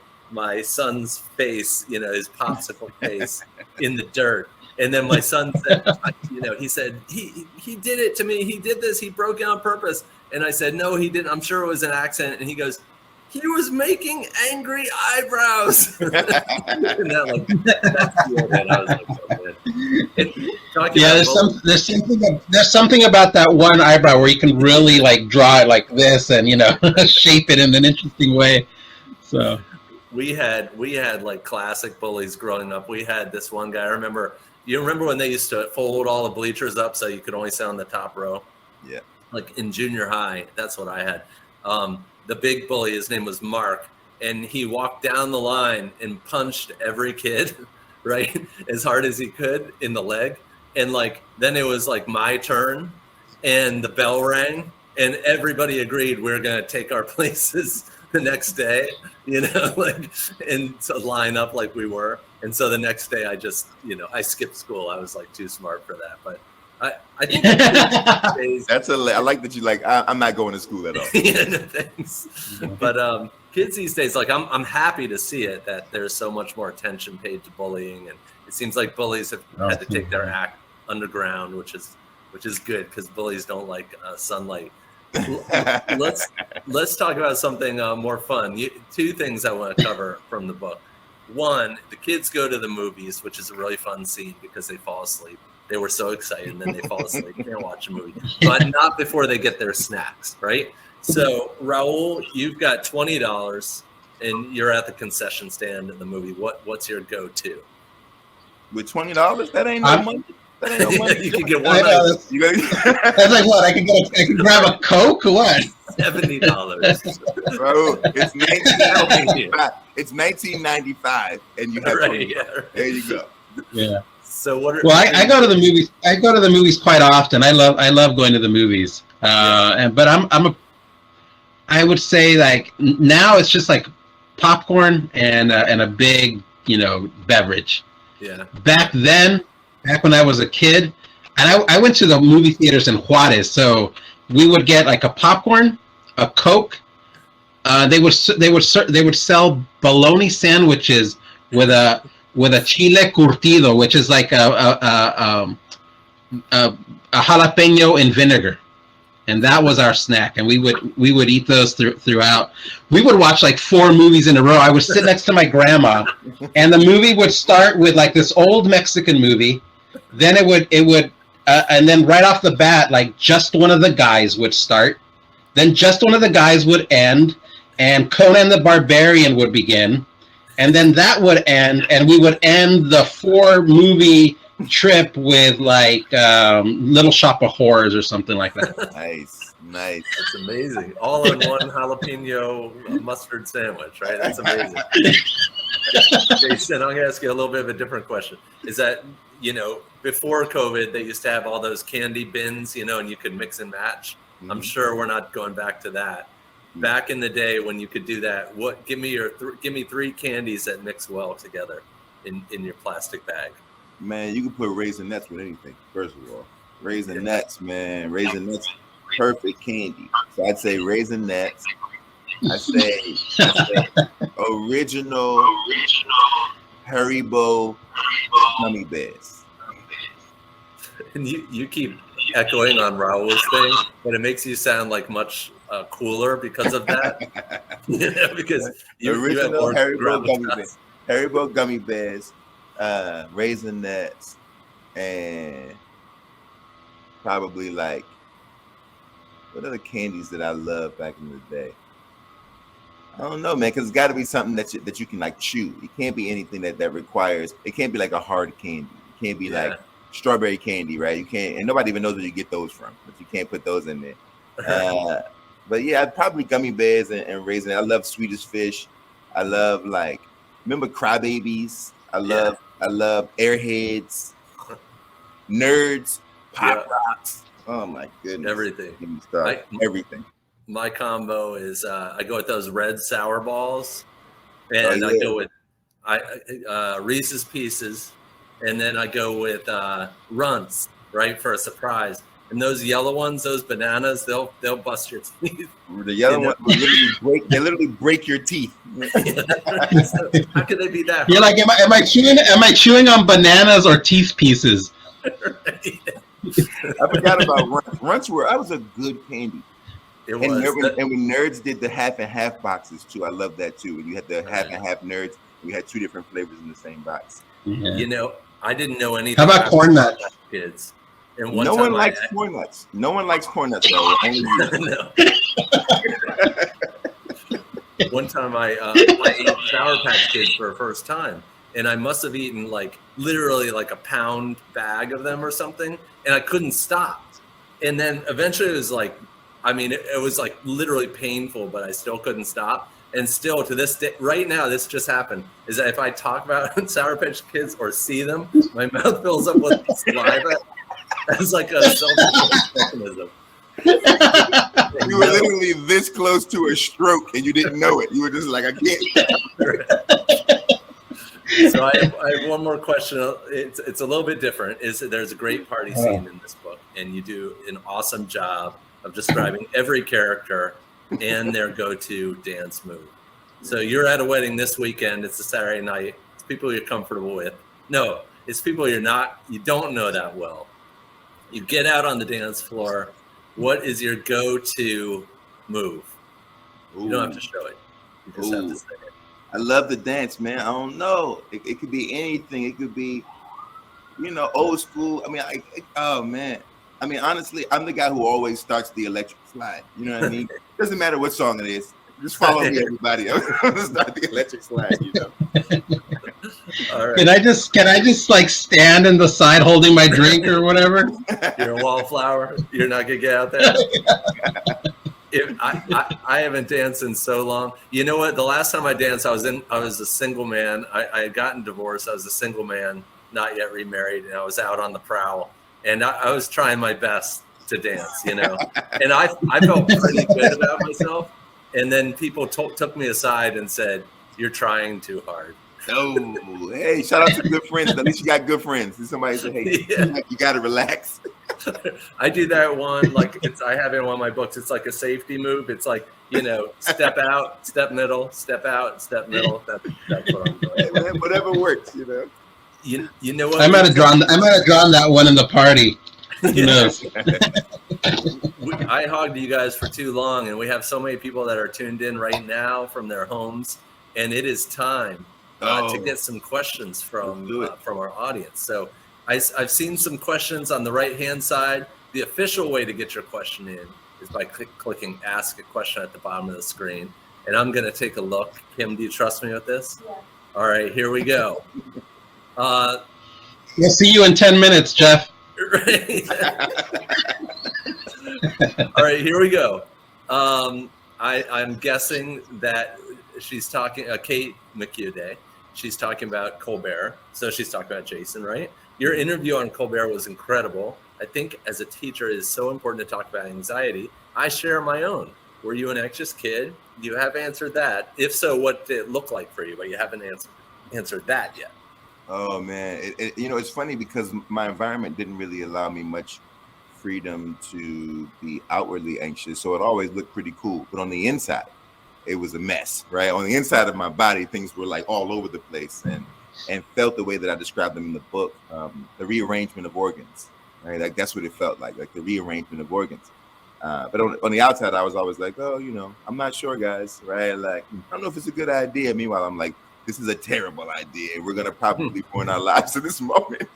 son's face, you know, his popsicle face in the dirt. And then my son said, you know, he said, he did it to me. He did this. He broke it on purpose. And I said, no, he didn't. I'm sure it was an accident. And he goes, he was making angry eyebrows. And that, like, that's the end. I was like, so good. There's something about that one eyebrow where you can really like draw it like this and shape it in an interesting way. So we had like classic bullies growing up. We had this one guy. You remember when they used to fold all the bleachers up so you could only sit on the top row? Yeah. Like in junior high, that's what I had. The big bully, his name was Mark, and he walked down the line and punched every kid, right, as hard as he could in the leg. And like then it was like my turn, and the bell rang, and everybody agreed we were gonna take our places the next day, like, and to line up like we were. And so the next day I just, I skipped school. I was like too smart for that, but I think I like that you like. I'm not going to school at all. Yeah, no, thanks. But kids these days, like I'm happy to see it that there's so much more attention paid to bullying, and it seems like bullies have had to take their act underground, which is good because bullies don't like sunlight. Let's talk about something more fun. Two things I want to cover from the book. One, the kids go to the movies, which is a really fun scene because they fall asleep. They were so excited, and then they fall asleep. They can't watch a movie, but not before they get their snacks, right? So, Raúl, you've got $20, and you're at the concession stand in the movie. What's your go-to? With $20, that ain't no money. That ain't no money. You can get one. That's like what? I can grab a Coke or what? $70. Bro, it's $19.95. It's $19.95, and you have right, yeah. There you go. Yeah. So what? I go to the movies. I go to the movies quite often. I love going to the movies. I would say like now it's just like popcorn and a big beverage. Yeah. Back when I was a kid, and I went to the movie theaters in Juarez, so we would get like a popcorn, a Coke. They would sell bologna sandwiches with a chile curtido, which is like a jalapeno in vinegar, and that was our snack. And we would eat those throughout. We would watch like 4 movies in a row. I would sit next to my grandma, and the movie would start with like this old Mexican movie. Then it would and then right off the bat, like Just One of the Guys would start. Then Just One of the Guys would end, and Conan the Barbarian would begin. And then that would end, and we would end the 4-movie trip with like Little Shop of Horrors or something like that. Nice. That's amazing. All in one jalapeno mustard sandwich, right? That's amazing. Jason, I'm going to ask you a little bit of a different question. Is that, before COVID, they used to have all those candy bins, and you could mix and match. Mm-hmm. I'm sure we're not going back to that. Back in the day when you could do that, give me 3 candies that mix well together in your plastic bag. Man, you can put Raisinets with anything. First of all, Raisinets, man, Raisinets, perfect candy. So I'd say Raisinets. I say original Haribo gummy bears. And you keep echoing on Raúl's thing, but it makes you sound like much cooler because of that. Because original Haribo gummy bears, Raisinets, and probably like what are the candies that I loved back in the day? I don't know, man, because it's got to be something that you can like chew. It can't be anything that requires. It can't be like a hard candy. It can't be like strawberry candy, right? You can't, and nobody even knows where you get those from, but you can't put those in there. But yeah, I'd probably gummy bears and raisin. I love Swedish Fish. I love remember Crybabies. I love Airheads, Nerds, Pop Rocks. Oh my goodness! Everything. Give me stuff. Everything. My combo is I go with those red sour balls, and I go with Reese's Pieces, and then I go with Runts, right, for a surprise. And those yellow ones, those bananas, they'll bust your teeth. The yellow ones literally break your teeth. So how could they be that? You're like, am I chewing on bananas or teeth pieces? Right. I forgot about Runts. Runts I was a good candy. It And, was. and when Nerds did the half and half boxes too, I love that too. When you had the half and half Nerds, we had 2 different flavors in the same box. Yeah. You know, I didn't know anything. How about corn nuts? Kids. And No one likes corn nuts. No one likes corn nuts, though. Only you. One time I ate Sour Patch Kids for the first time, and I must have eaten like literally like a pound bag of them or something, and I couldn't stop. And then eventually it was like, I mean, it was like literally painful, but I still couldn't stop. And still to this day, right now, this just happened, is that if I talk about Sour Patch Kids or see them, my mouth fills up with saliva. That's like a self-defense mechanism. You were literally this close to a stroke and you didn't know it. You were just like, I can't. So I have one more question. It's a little bit different. There's a great party scene in this book, and you do an awesome job of describing every character and their go-to dance move. So you're at a wedding this weekend. It's a Saturday night. It's people you're comfortable with. No, it's people you don't know that well. You get out on the dance floor. What is your go-to move? Ooh. You don't have to show it. You just have to say it. I love the dance, man. I don't know. It could be anything. It could be, old school. I mean, oh man. I mean, honestly, I'm the guy who always starts the electric slide. You know what I mean? Doesn't matter what song it is. Just follow me, everybody. I'm gonna start the electric slide. All right. Can I just like stand in the side holding my drink or whatever? You're a wallflower. You're not gonna get out there. I haven't danced in so long. You know what? The last time I danced, I was a single man. I had gotten divorced. I was a single man, not yet remarried, and I was out on the prowl. And I was trying my best to dance, and I felt pretty good about myself. And then people took me aside and said, "You're trying too hard." Oh, hey, shout out to good friends. At least you got good friends. Somebody said, "Hey, you got to relax." I do that one, I have it in one of my books. It's like a safety move. It's like, step out, step middle, step out, step middle. That's what I'm doing. Whatever works, You know what? I might have drawn that one in the party. Who knows? I hogged you guys for too long, and we have so many people that are tuned in right now from their homes, and it is time to get some questions from our audience. So I've seen some questions on the right-hand side. The official way to get your question in is by clicking Ask a Question at the bottom of the screen, and I'm going to take a look. Kim, do you trust me with this? Yeah. All right, here we go. We'll see you in 10 minutes, Jeff. Right. All right, here we go. I'm guessing that she's talking, Kate McHugh. She's talking about Colbert. So she's talking about Jason, right? Your interview on Colbert was incredible. I think as a teacher, it is so important to talk about anxiety. I share my own. Were you an anxious kid? You have answered that. If so, what did it look like for you? But you haven't answered that yet. Oh man, it's funny because my environment didn't really allow me much freedom to be outwardly anxious, so it always looked pretty cool. But on the inside, it was a mess, right? On the inside of my body, things were like all over the place, and felt the way that I described them in the book, the rearrangement of organs, right? Like that's what it felt like the rearrangement of organs. But on the outside, I was always like, oh, I'm not sure, guys, right? Like, I don't know if it's a good idea. Meanwhile, I'm like, this is a terrible idea. We're going to probably ruin our lives at this moment,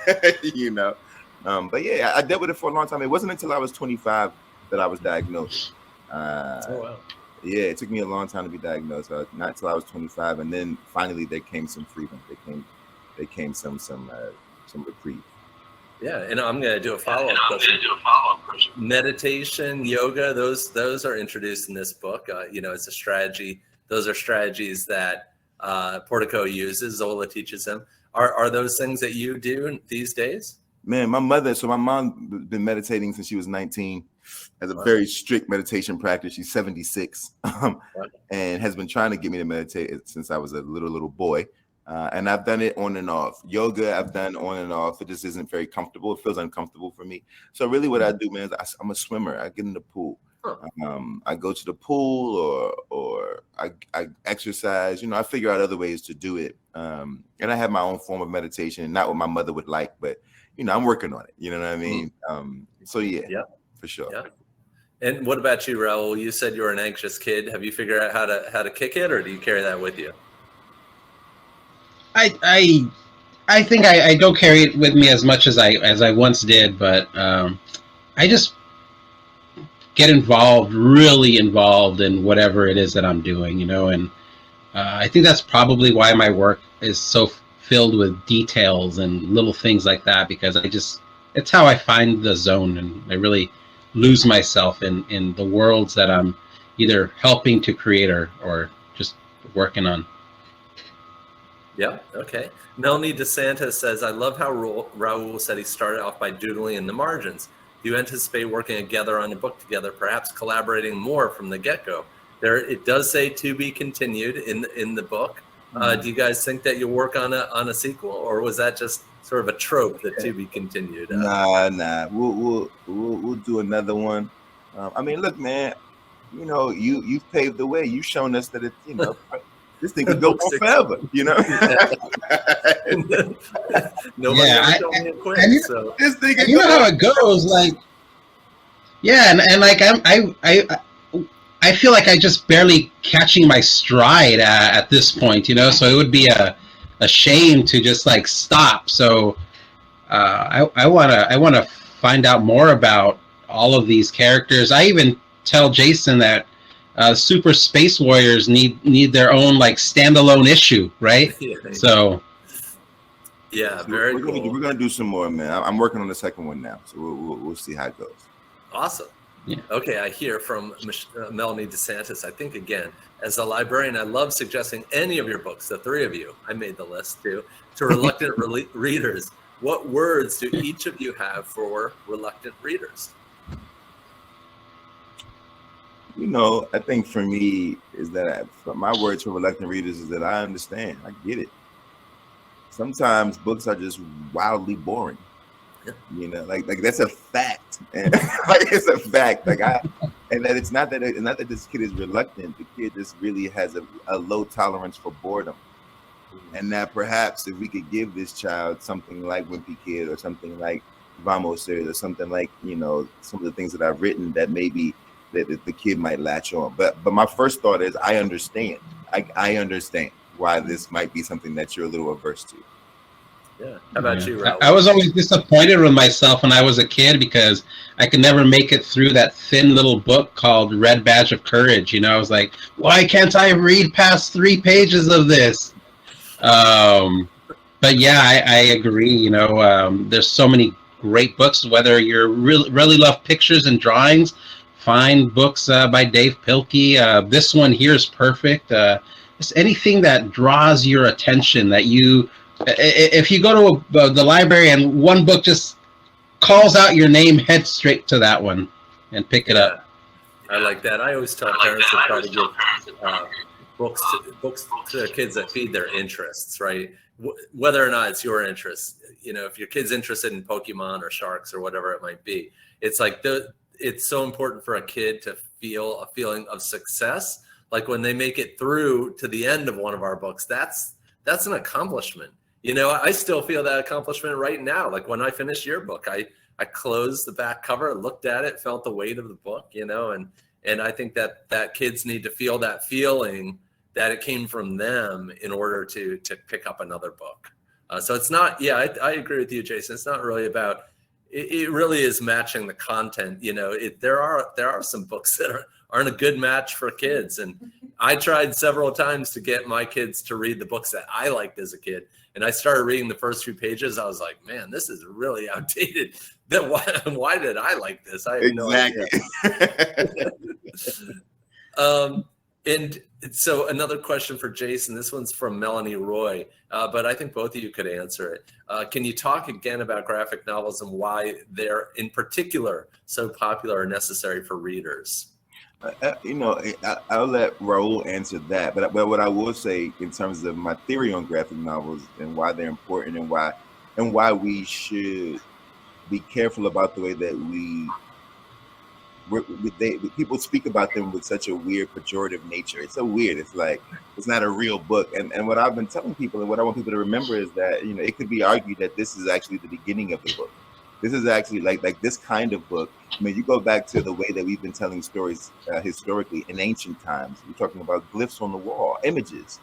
But yeah, I dealt with it for a long time. It wasn't until I was 25 that I was diagnosed. Oh, wow. Yeah, it took me a long time to be diagnosed. Not until I was 25. And then finally there came some freedom. There came some reprieve. Yeah, and I'm going to do a follow-up question. Meditation, yoga, those are introduced in this book. It's a strategy. Those are strategies that Portico uses. Zola teaches him. Are those things that you do these days? Man, my mom been meditating since she was 19. Has a very strict meditation practice. She's 76 and has been trying to get me to meditate since I was a little boy. And I've done it on and off. Yoga, I've done on and off. It just isn't very comfortable. It feels uncomfortable for me. So really what I do, man, is I'm a swimmer. I get in the pool. I go to the pool or I exercise. I figure out other ways to do it. And I have my own form of meditation, not what my mother would like, but I'm working on it. You know what I mean? So yeah, for sure. And what about you, Raúl? You said you were an anxious kid. Have you figured out how to kick it, or do you carry that with you? I think I don't carry it with me as much as I once did, but I just get involved, really involved in whatever it is that I'm doing, and I think that's probably why my work is so filled with details and little things like that, because it's how I find the zone, and I really lose myself in the worlds that I'm either helping to create or just working on. Yeah, okay. Melanie DeSantis says, I love how Raúl said he started off by doodling in the margins. Do you anticipate working together on a book together, perhaps collaborating more from the get-go? It does say to be continued in the book. Do you guys think that you'll work on a sequel, or was that just sort of a trope that to be continued? Nah. We'll do another one. I mean, look, man. You've paved the way. You've shown us that it's this thing could go on forever. Nobody ever told me to quit. So this thing could go how it goes. Like, yeah, and like I feel like I just barely catching my stride at this point, so it would be a shame to just like stop. So I want to find out more about all of these characters. I even tell Jason that Super Space Warriors need their own like standalone issue, right? Yeah. So yeah, very cool. We're gonna do some more, man. I'm working on the second one now, so we'll see how it goes. Awesome. Yeah. Okay, I hear from Melanie DeSantis. I think, again, as a librarian, I love suggesting any of your books, the three of you, I made the list too, to reluctant readers. What words do each of you have for reluctant readers? I think for me is that my words for reluctant readers is that I understand. I get it. Sometimes books are just wildly boring. Like that's a fact, and like it's a fact. And that it's not that this kid is reluctant. The kid just really has a low tolerance for boredom, and that perhaps if we could give this child something like Wimpy Kid or something like Vamos or something like some of the things that I've written, that maybe that the kid might latch on. But my first thought is I understand. I understand why this might be something that you're a little averse to. Yeah. How about you, Raúl? I was always disappointed with myself when I was a kid because I could never make it through that thin little book called Red Badge of Courage. I was like, why can't I read past 3 pages of this? But yeah, I agree. There's so many great books. Whether you really love pictures and drawings, find books by Dave Pilkey. This one here is perfect. Just anything that draws your attention, that if you go to the library and one book just calls out your name, head straight to that one and pick it up. I like that. I always tell parents to try to give books to their kids that feed their interests, right? Whether or not it's your interest. If your kid's interested in Pokemon or sharks or whatever it might be, it's like it's so important for a kid to feel a feeling of success. Like when they make it through to the end of one of our books, that's an accomplishment. I still feel that accomplishment right now. Like when I finished your book, I closed the back cover, looked at it, felt the weight of the book, and I think that kids need to feel that feeling that it came from them in order to pick up another book. So it's not, I agree with you, Jason. It's not really about, it really is matching the content. There are some books that aren't a good match for kids. And I tried several times to get my kids to read the books that I liked as a kid. And I started reading the first few pages. I was like, man, this is really outdated. Why did I like this? I have no idea. And so another question for Jason. This one's from Melanie Roy, but I think both of you could answer it. Can you talk again about graphic novels and why they're in particular so popular or necessary for readers? I'll let Raúl answer that, but what I will say in terms of my theory on graphic novels and why they're important and why we should be careful about the way that people speak about them with such a weird pejorative nature. It's so weird. It's like it's not a real book. And what I've been telling people and what I want people to remember is that it could be argued that this is actually the beginning of the book. This is actually like this kind of book. I mean, you go back to the way that we've been telling stories historically in ancient times. We're talking about glyphs on the wall, images.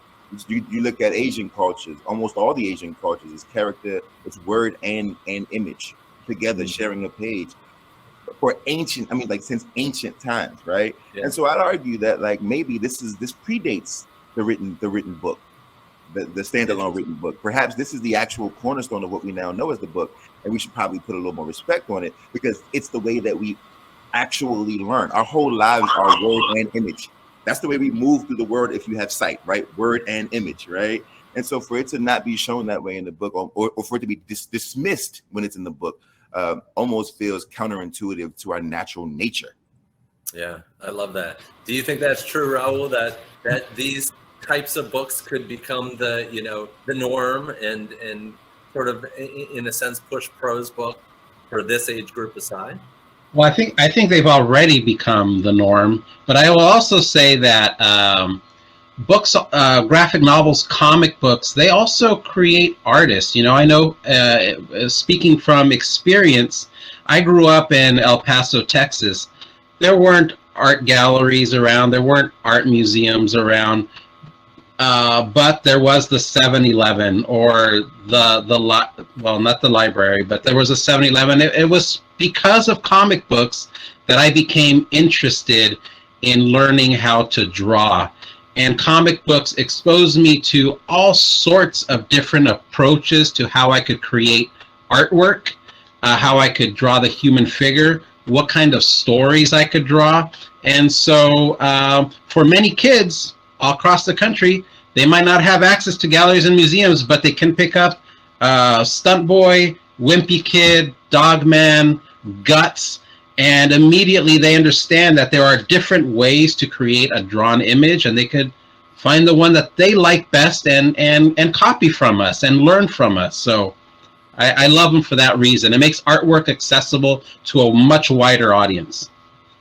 You look at Asian cultures, almost all the Asian cultures, it's character, it's word and image together, sharing a page. For ancient, I mean, like since ancient times, right? Yeah. And so I'd argue that like maybe this predates the written book, the standalone written book. Perhaps this is the actual cornerstone of what we now know as the book, and we should probably put a little more respect on it because it's the way that we actually learn. Our whole lives are word and image. That's the way we move through the world. If you have sight, right? Word and image, right? And so for it to not be shown that way in the book, or for it to be dismissed when it's in the book, almost feels counterintuitive to our natural nature. Yeah, I love that. Do you think that's true, Raúl, that these types of books could become the norm and sort of in a sense push prose book for this age group aside? Well, I think they've already become the norm, but I will also say that books, graphic novels, comic books, they also create artists. I know, speaking from experience, I grew up in El Paso, Texas. There weren't art galleries around, there weren't art museums around, but there was the 7-Eleven or well, not the library, but there was a 7-Eleven. It was because of comic books that I became interested in learning how to draw. And comic books exposed me to all sorts of different approaches to how I could create artwork, how I could draw the human figure, what kind of stories I could draw. And so for many kids all across the country, they might not have access to galleries and museums, but they can pick up Stunt Boy, Wimpy Kid, Dogman, Guts, and immediately they understand that there are different ways to create a drawn image, and they could find the one that they like best and copy from us and learn from us. So I love them for that reason. It makes artwork accessible to a much wider audience.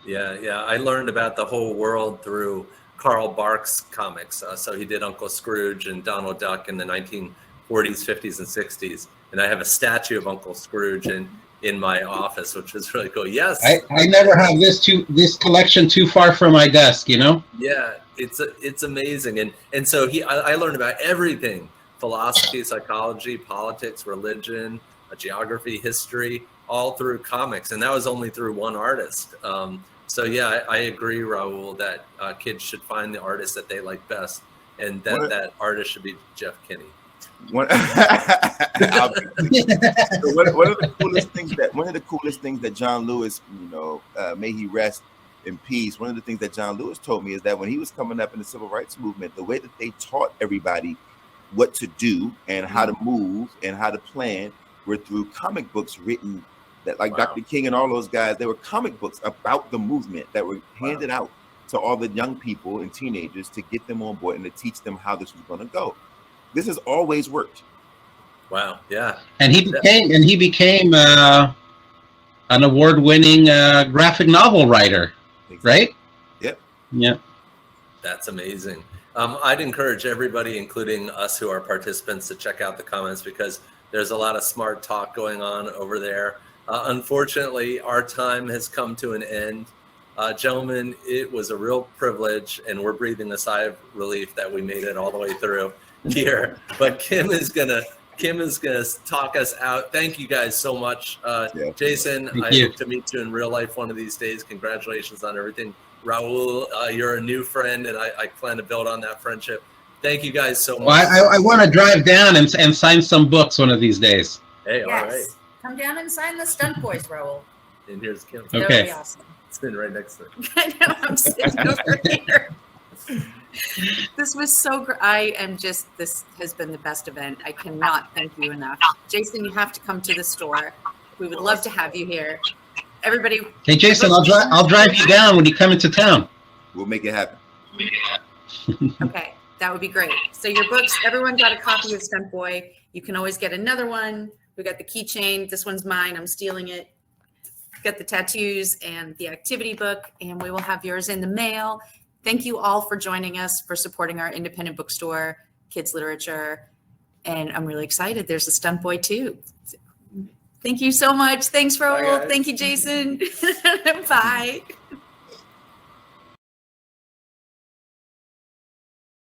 Yeah. I learned about the whole world through Carl Barks comics. So he did Uncle Scrooge and Donald Duck in the 1940s, 50s, and 60s. And I have a statue of Uncle Scrooge in my office, which is really cool. Yes. I never have this collection too far from my desk, Yeah, it's amazing. And so I learned about everything: philosophy, psychology, politics, religion, geography, history, all through comics. And that was only through one artist. So yeah, I agree, Raúl, that kids should find the artist that they like best, and that artist should be Jeff Kinney. One of the coolest things that John Lewis, may he rest in peace. One of the things that John Lewis told me is that when he was coming up in the civil rights movement, the way that they taught everybody what to do and how to move and how to plan were through comic books written. That like Dr. King and all those guys, they were comic books about the movement that were handed out to all the young people and teenagers to get them on board and to teach them how this was going to go. This has always worked. Wow. Yeah. And he became an award-winning graphic novel writer, right? Yep. Yeah. That's amazing. I'd encourage everybody, including us who are participants, to check out the comments because there's a lot of smart talk going on over there. Unfortunately, our time has come to an end. Gentlemen, it was a real privilege, and we're breathing a sigh of relief that we made it all the way through here. But Kim is gonna talk us out. Thank you guys so much. Jason, I hope to meet you in real life one of these days. Congratulations on everything. Raúl, you're a new friend, and I plan to build on that friendship. Thank you guys so much. Well, I want to drive down and sign some books one of these days. Hey, all right. Come down and sign the Stunt Boys, Raúl. And here's Kim. Okay. That would be awesome. Sitting right next to her. I know, I'm sitting over here. This was so great. This has been the best event. I cannot thank you enough. Jason, you have to come to the store. We would love to have you here. Everybody. Hey, Jason, I'll drive you down when you come into town. We'll make it happen. Okay, that would be great. So your books, everyone got a copy of Stunt Boy. You can always get another one. We got the keychain. This one's mine. I'm stealing it. Got the tattoos and the activity book, and we will have yours in the mail. Thank you all for joining us, for supporting our independent bookstore, kids literature. And I'm really excited. There's a Stunt Boy too. Thank you so much. Thanks, Raúl. guys. Thank you, Jason. Bye.